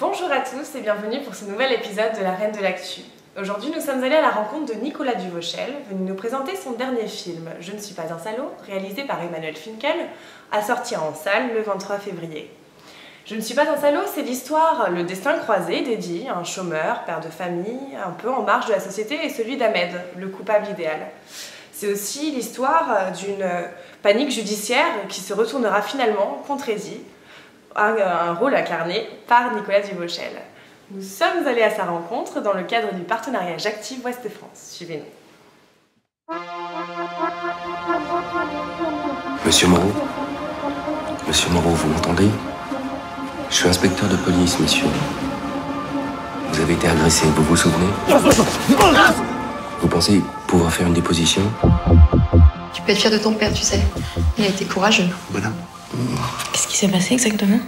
Bonjour à tous et bienvenue pour ce nouvel épisode de La Reine de l'Actu. Aujourd'hui, nous sommes allés à la rencontre de Nicolas Duvauchel, venu nous présenter son dernier film, Je ne suis pas un salaud, réalisé par Emmanuel Finkel, à sortir en salle le 23 février. Je ne suis pas un salaud, c'est l'histoire, le destin croisé d'Eddie, un chômeur, père de famille, un peu en marge de la société, et celui d'Ahmed, le coupable idéal. C'est aussi l'histoire d'une panique judiciaire qui se retournera finalement contre Eddie, un rôle incarné par Nicolas Duvauchel. Nous sommes allés à sa rencontre dans le cadre du partenariat J'Active Ouest-France. Suivez-nous. Monsieur Moreau, vous m'entendez? Je suis inspecteur de police, monsieur. Vous avez été agressé, vous vous souvenez? Vous pensez pouvoir faire une déposition? Tu peux être fier de ton père, tu sais. Il a été courageux. Madame. Qu'est-ce qui s'est passé exactement?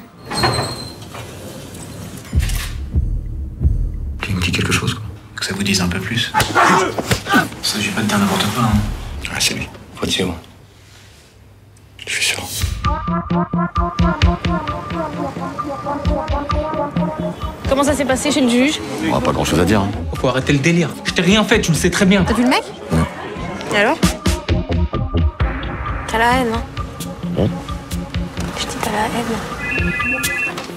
Tu me dis quelque chose, quoi? Que ça vous dise un peu plus. Il s'agit pas de dire n'importe quoi, hein. Ah, c'est lui. Faut dire moi. Je suis sûr. Comment ça s'est passé chez le juge? On a pas grand-chose à dire, hein. Faut arrêter le délire. Je t'ai rien fait, tu le sais très bien. T'as vu le mec? Non. Et alors? T'as la haine, hein? Hein? Je dis t'as la haine.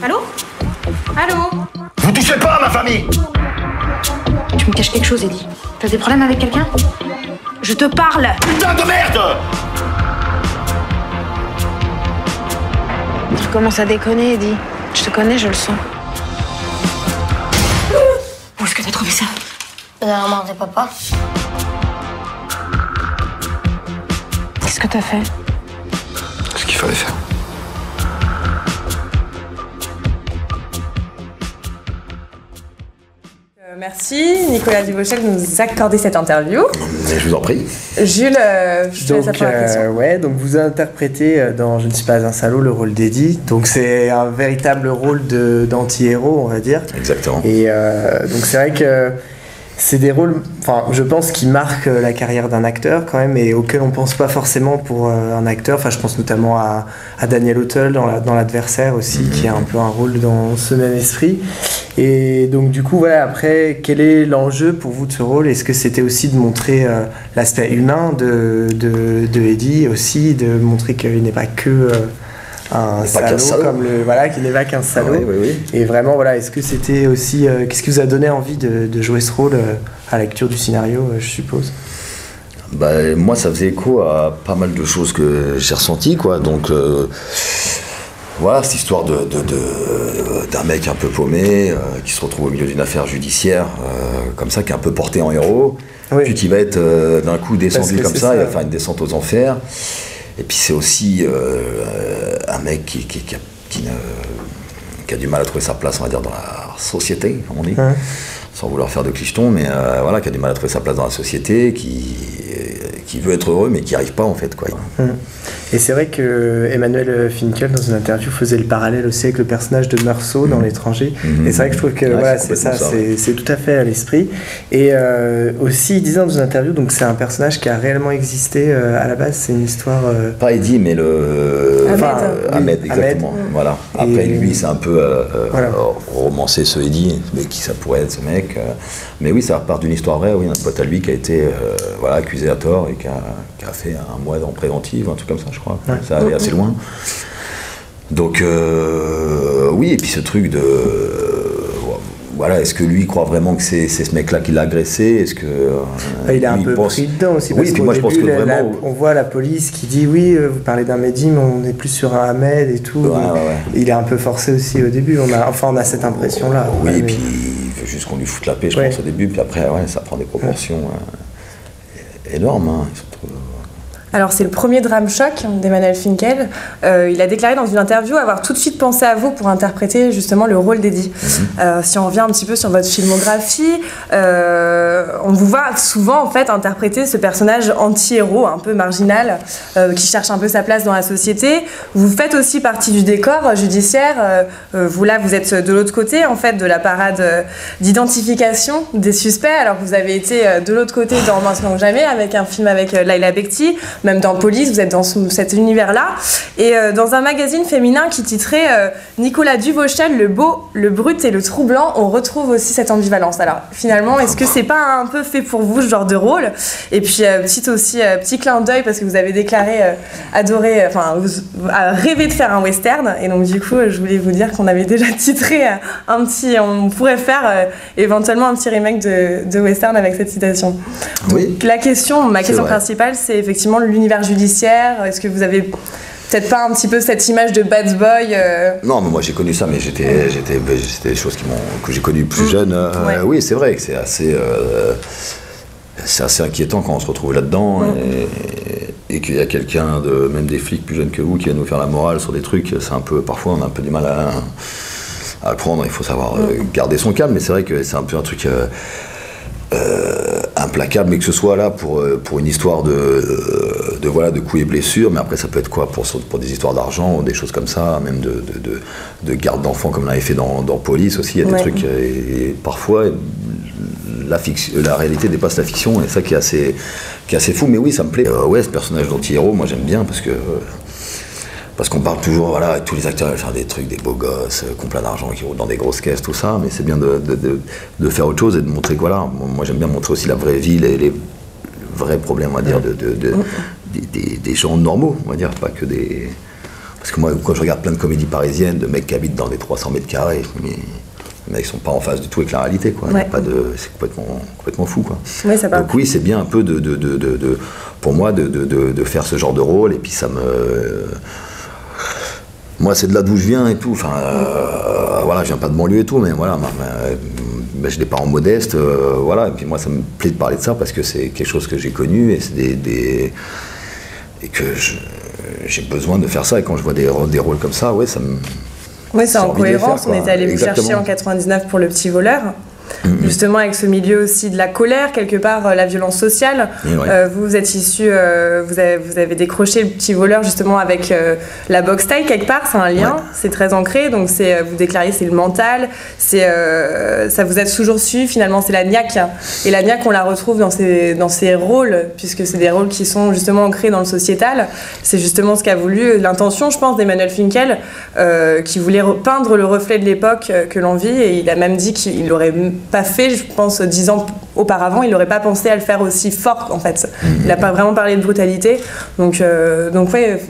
Allô? Allô? Vous touchez pas à ma famille! Tu me caches quelque chose, Eddie. T'as des problèmes avec quelqu'un? Je te parle! Putain de merde! Tu commences à déconner, Eddie. Je te connais, je le sens. Où est-ce que t'as trouvé ça? Dans l'armoire de papa. Qu'est-ce que t'as fait? Ce qu'il fallait faire. Merci Nicolas Duvauchel de nous accorder cette interview. Mais je vous en prie. Jules, je te laisse la première question. Donc vous interprétez dans Je ne suis pas un salaud le rôle d'Eddie. Donc c'est un véritable rôle d'anti-héros, on va dire. Exactement. Et donc c'est vrai que c'est des rôles, enfin je pense, qui marquent la carrière d'un acteur quand même, et auxquels on pense pas forcément pour un acteur. Enfin je pense notamment à Daniel Auteuil dans L'Adversaire aussi, qui a un peu un rôle dans ce même esprit. Et donc du coup voilà, après quel est l'enjeu pour vous de ce rôle? Est-ce que c'était aussi de montrer l'aspect humain de Eddie, aussi de montrer qu'il n'est pas que un salaud, comme qui n'est pas qu'un salaud. Oui. Et vraiment voilà, est-ce que c'était aussi qu'est-ce qui vous a donné envie de jouer ce rôle à la lecture du scénario, je suppose? Bah, moi, ça faisait écho à pas mal de choses que j'ai ressenties, quoi. Donc, voilà, cette histoire d'un mec un peu paumé, qui se retrouve au milieu d'une affaire judiciaire, comme ça, qui est un peu porté en héros, puis qui va être d'un coup descendu comme ça, il va faire une descente aux enfers. Et puis c'est aussi un mec qui a du mal à trouver sa place, on va dire, dans la société, comme on dit. Sans vouloir faire de clicheton, mais voilà, qui a du mal à trouver sa place dans la société, qui veut être heureux, mais qui n'y arrive pas, en fait, quoi. Et c'est vrai que Emmanuel Finkel, dans une interview, faisait le parallèle aussi avec le personnage de Meursault dans L'étranger. Et c'est vrai que je trouve que c'est ça, c'est tout à fait à l'esprit. Et aussi, il disait dans une interview, donc c'est un personnage qui a réellement existé à la base, c'est une histoire... Pas Eddie, mais Ahmed, exactement. Voilà. Après, lui, c'est un peu romancé ce Eddie, mais qui ça pourrait être ce mec. Mais oui, ça part d'une histoire vraie, oui, un pote à lui qui a été accusé à tort et qui a fait un mois en préventive, un truc comme ça, je crois. Ça allait assez loin. Donc, oui, et puis ce truc de... voilà, est-ce que lui croit vraiment que c'est ce mec-là qui l'a agressé? Est-ce que... il est un peu pris dedans aussi. Oui, et puis moi, je pense que vraiment... on voit la police qui dit, oui, vous parlez d'un Mehdi, mais on est plus sur un Ahmed et tout. Il est un peu forcé aussi au début. On a cette impression-là. Oui, et puis il veut juste qu'on lui foute la paix, je pense, au début. Puis après, ça prend des proportions énormes. Hein. Alors c'est le premier drame choc d'Emmanuel Finkel. Il a déclaré dans une interview avoir tout de suite pensé à vous pour interpréter justement le rôle d'Eddie. Si on revient un petit peu sur votre filmographie, on vous voit souvent en fait interpréter ce personnage anti-héros, un peu marginal, qui cherche un peu sa place dans la société. Vous faites aussi partie du décor judiciaire. Vous êtes de l'autre côté en fait de la parade d'identification des suspects. Alors que vous avez été de l'autre côté dans Maintenant ou jamais avec un film avec Laila Bekti. même dans Police, vous êtes dans cet univers-là. Et dans un magazine féminin qui titrait Nicolas Duvauchel, le beau, le brut et le troublant, on retrouve aussi cette ambivalence. Alors finalement, est-ce que c'est pas un peu fait pour vous ce genre de rôle? Et puis petit clin d'œil parce que vous avez déclaré adorer, rêver de faire un western. Et donc du coup, je voulais vous dire qu'on avait déjà titré on pourrait faire éventuellement un petit remake de western avec cette citation. Donc, oui. Ma question principale, c'est effectivement l'univers judiciaire. Est-ce que vous avez peut-être pas un petit peu cette image de bad boy Non, mais moi j'ai connu ça, mais c'était des choses que j'ai connues plus jeune. Oui, c'est vrai que c'est assez inquiétant quand on se retrouve là-dedans et qu'il y a quelqu'un, même des flics plus jeunes que vous, qui va nous faire la morale sur des trucs. Parfois on a un peu du mal à le prendre. Il faut savoir garder son calme, mais c'est vrai que c'est un peu un truc implacable, mais que ce soit là pour une histoire de coups et blessures, mais après ça peut être quoi pour des histoires d'argent, des choses comme ça, même de garde d'enfants comme on l'avait fait dans Police aussi. Il y a des trucs et parfois la réalité dépasse la fiction, et ça qui est assez fou. Mais oui, ça me plaît. Ce personnage d'anti-héros, moi j'aime bien parce qu'on parle toujours, tous les acteurs veulent faire des trucs, des beaux gosses, qui ont plein d'argent, qui roulent dans des grosses caisses, tout ça, mais c'est bien de faire autre chose et de montrer que moi j'aime bien montrer aussi la vraie vie, les vrais problèmes, on va dire, des gens normaux, on va dire, pas que des... Parce que moi, quand je regarde plein de comédies parisiennes, de mecs qui habitent dans des 300 mètres carrés, mais les mecs sont pas en phase du tout avec la réalité, quoi. C'est complètement fou, quoi. Oui, ça donc oui, c'est bien un peu pour moi de faire ce genre de rôle, et puis ça me... Moi, c'est de là d'où je viens et tout. Je viens pas de banlieue et tout, mais voilà, j'ai des parents modestes, Et puis moi, ça me plaît de parler de ça parce que c'est quelque chose que j'ai connu et c'est et que j'ai besoin de faire ça. Et quand je vois des rôles comme ça, ça me... Oui, c'est en cohérence. On était allé vous chercher en 99 pour Le Petit Voleur. Justement avec ce milieu aussi de la colère, quelque part la violence sociale. Vous êtes issu, vous avez décroché Le Petit Voleur justement avec la boxe thaï quelque part, c'est un lien, c'est très ancré, donc vous déclarez c'est le mental, ça vous a toujours su, finalement c'est la niaque, et la niaque on la retrouve dans ces rôles, puisque c'est des rôles qui sont justement ancrés dans le sociétal. C'est justement ce qu'a voulu, l'intention je pense d'Emmanuel Finkiel, qui voulait peindre le reflet de l'époque que l'on vit, et il a même dit qu'il l'aurait pas fait, je pense, 10 ans auparavant, il n'aurait pas pensé à le faire aussi fort, en fait. Il n'a pas vraiment parlé de brutalité. Donc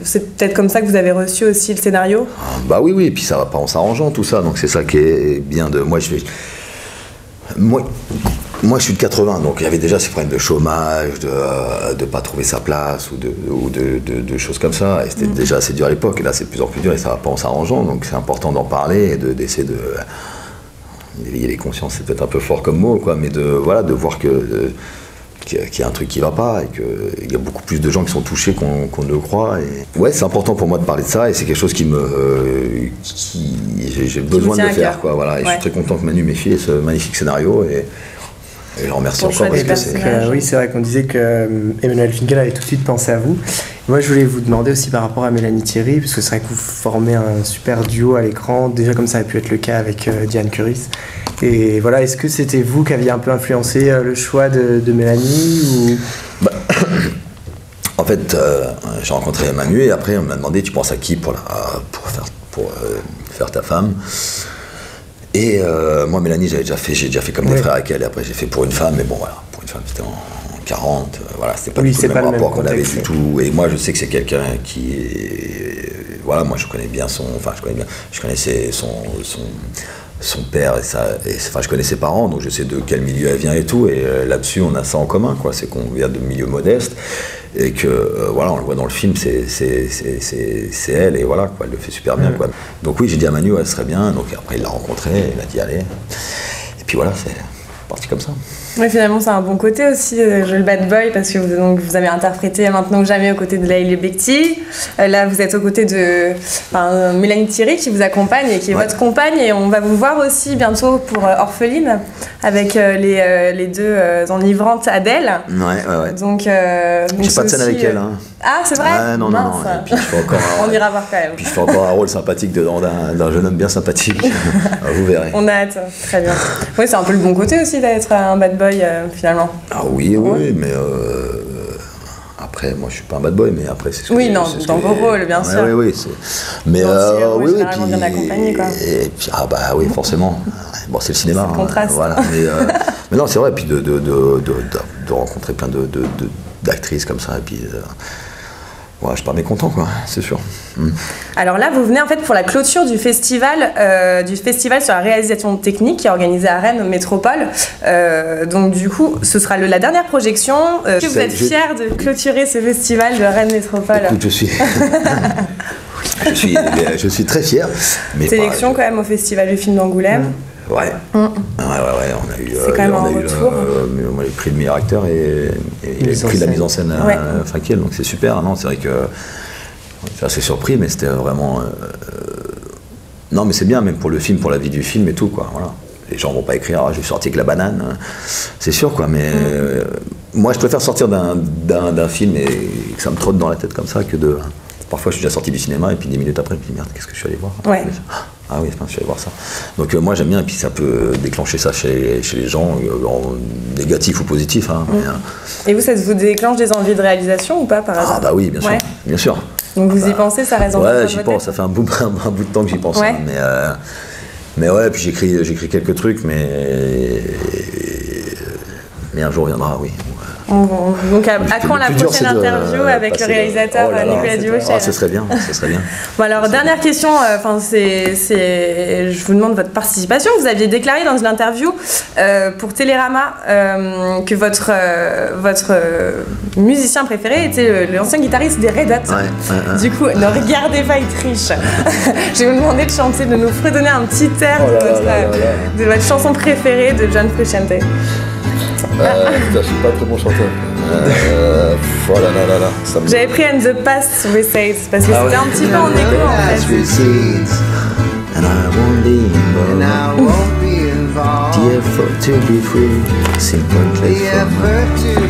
c'est peut-être comme ça que vous avez reçu aussi le scénario. Oui, et puis ça va pas en s'arrangeant, tout ça. Donc c'est ça qui est bien de... Moi, je suis de 80, donc il y avait déjà ces problèmes de chômage, de pas trouver sa place, ou de choses comme ça. Et c'était déjà assez dur à l'époque, et là c'est de plus en plus dur, et ça va pas en s'arrangeant. Donc c'est important d'en parler, et d'essayer de... éveiller les consciences, c'est peut-être un peu fort comme mot, quoi, mais de voir qu'il y a un truc qui va pas, et qu'il y a beaucoup plus de gens qui sont touchés qu'on ne le croit. Et... c'est important pour moi de parler de ça, et c'est quelque chose j'ai besoin de le faire, quoi, Et je suis très content que Manu m'ait filé ce magnifique scénario, et je le remercie encore parce que c'est... Oui, c'est vrai qu'on disait que Emmanuel Finkiel avait tout de suite pensé à vous. Moi, je voulais vous demander aussi par rapport à Mélanie Thierry, parce que c'est vrai que vous formez un super duo à l'écran, déjà comme ça a pu être le cas avec Diane Curis. Et voilà, est-ce que c'était vous qui aviez un peu influencé le choix de Mélanie ou... En fait, j'ai rencontré Manu, et après on m'a demandé tu penses à qui pour faire ta femme. Et moi, Mélanie, j'ai déjà fait comme des frères avec elle, et après j'ai fait pour une femme, mais bon, voilà, pour une femme, c'était en 40, c'était pas du tout le même rapport qu'on avait du tout. Et moi, je sais que c'est quelqu'un qui est... moi, je connais bien je connaissais son père, je connais ses parents, donc je sais de quel milieu elle vient et tout, et là-dessus, on a ça en commun, quoi, c'est qu'on vient de milieux modestes, et que, on le voit dans le film, c'est elle, et voilà, quoi, elle le fait super bien, quoi. Donc oui, j'ai dit à Manu, elle serait bien, donc après il l'a rencontrée, il a dit allez, et puis voilà, c'est parti comme ça. Oui, finalement, c'est un bon côté aussi, le bad boy, parce que vous avez interprété Maintenant que jamais aux côtés de Laïli Bekti. Là, vous êtes aux côtés de Mélanie Thierry qui vous accompagne et qui est votre compagne. Et on va vous voir aussi bientôt pour Orpheline, avec les deux enivrantes Adèle. Ouais. Donc, j'ai pas de scène avec elle. Hein. Ah, c'est vrai? Non. Et puis, je fais encore on ira voir quand même. Puis je fais encore un rôle sympathique dedans d'un jeune homme bien sympathique. Vous verrez. On a hâte, très bien. Oui, c'est un peu le bon côté aussi d'être un bad boy finalement. Ah oui, mais après, moi je suis pas un bad boy, mais après c'est ce que Oui, non, c'est ce dans que- vos rôles, bien sûr. Oui, mais L'anti-héros est oui, généralement bien accompagné, quoi. et puis, ah bah oui, forcément. Bon, c'est le cinéma. C'est le contraste. Voilà, mais non, c'est vrai, puis de rencontrer plein d'actrices comme ça, et puis. Ouais, je suis pas mécontent, quoi, c'est sûr. Alors là, vous venez en fait pour la clôture du festival sur la réalisation technique qui est organisé à Rennes Métropole. Donc du coup, ce sera la dernière projection. Est-ce que vous êtes fiers de clôturer ce festival de Rennes Métropole? Écoute, je suis très fier. Mais sélection quand même au festival du film d'Angoulême. Ouais. On a eu. C'est quand même un retour. On a eu le prix de meilleur acteur et le prix de la mise en scène à Fakiel, donc c'est super. Non, c'est vrai que j'étais assez surpris, mais c'était vraiment. Non, mais c'est bien, même pour le film, pour la vie du film et tout, quoi. Voilà. Les gens vont pas écrire, j'ai sorti avec la banane. C'est sûr, quoi. Mais moi, je préfère sortir d'un film et que ça me trotte dans la tête comme ça que de. Parfois, je suis déjà sorti du cinéma et puis 10 minutes après, je me dis merde, qu'est-ce que je suis allé voir? Ah oui, je suis allé voir ça. Donc moi, j'aime bien, et puis ça peut déclencher ça chez les gens, négatif ou positif. Hein, Et vous, ça vous déclenche des envies de réalisation ou pas, par hasard? Ah bah oui, bien sûr. Donc vous y pensez, ça résonne? Ouais, j'y pense, ça fait un bout de temps que j'y pense. Ouais. Hein, mais ouais, puis j'écris quelques trucs, mais un jour viendra, oui. Donc à quand la prochaine interview avec le réalisateur Nicolas Duvauchel? Ce serait bien. Bon alors dernière question, je vous demande votre participation. Vous aviez déclaré dans une interview pour Télérama que votre musicien préféré était l'ancien guitariste des Red Hot. Du coup, ne regardez pas, il triche. Je vais vous demander de chanter, de nous fredonner un petit air de votre chanson préférée de John Frusciante. Je suis pas très bon chanteur. J'avais pris And the Past Recedes parce que c'était un petit peu en écho en fait. And I won't be involved. The effort to be free,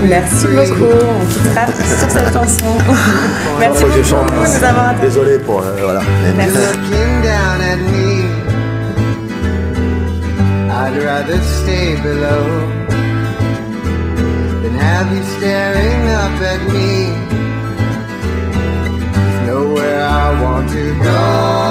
Merci beaucoup, on quittera sur cette chanson. Merci beaucoup de nous avoir attendus. Désolé pour... voilà. Merci. I'd rather stay below than have you staring up at me. There's nowhere I want to go.